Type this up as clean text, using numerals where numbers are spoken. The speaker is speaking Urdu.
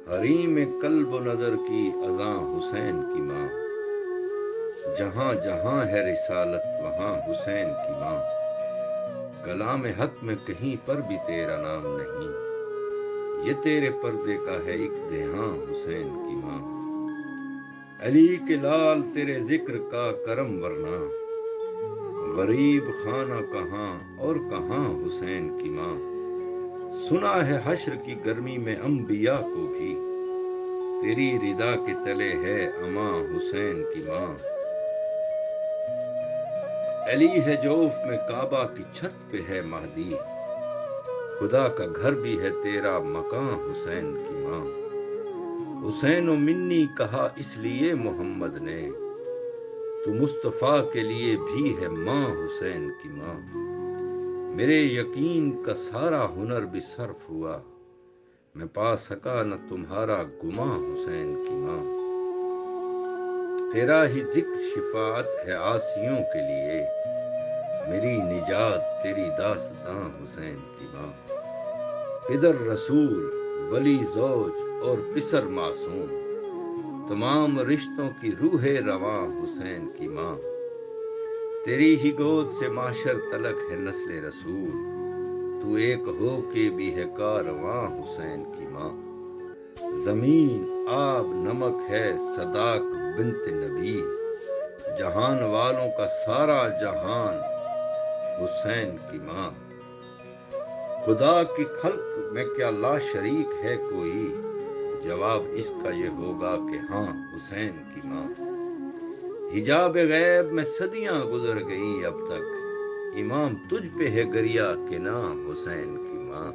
حریم قلب و نظر کی اذاں حسین کی ماں، جہاں جہاں ہے رسالت وہاں حسین کی ماں، کلام حق میں کہیں پر بھی تیرا نام نہیں، یہ تیرے پردے کا ہے ایک دھیاں حسین کی ماں، علی کے لال تیرے ذکر کا کرم ورنہ، غریب خانہ کہاں اور کہاں حسین کی ماں، سنا ہے حشر کی گرمی میں انبیاء کو بھی، تیری رضا کے تلے ہے اماں حسین کی ماں، علی ہے جوف میں کعبہ کی چھت پہ ہے مہدی، خدا کا گھر بھی ہے تیرا مکاں حسین کی ماں، حسین و منی کہا اس لیے محمد نے، تو مصطفیٰ کے لیے بھی ہے ماں حسین کی ماں، میرے یقین کا سارا ہنر بھی صرف ہوا، میں پا سکا نہ تمہارا گماں حسین کی ماں، تیرا ہی ذکر شفاعت ہے عاصیوں کے لیے، میری نجات تیری داستاں حسین کی ماں، پدر رسول ولی زوج اور پسر معصوم، تمام رشتوں کی روح رواں حسین کی ماں، تیری ہی گود سے معاشر تلک ہے نسل رسول، تو ایک ہو کے بھی ہے کارواں حسین کی ماں، زمین آب نمک ہے صداق بنت نبی، جہان والوں کا سارا جہان حسین کی ماں، خدا کی خلق میں کیا لا شریک ہے کوئی، جواب اس کا یہ ہوگا کہ ہاں حسین کی ماں، حجاب غیب میں صدیاں گزر گئیں اب تک، امام تجھ پہ ہے گریا کہ نہ حسین کی ماں۔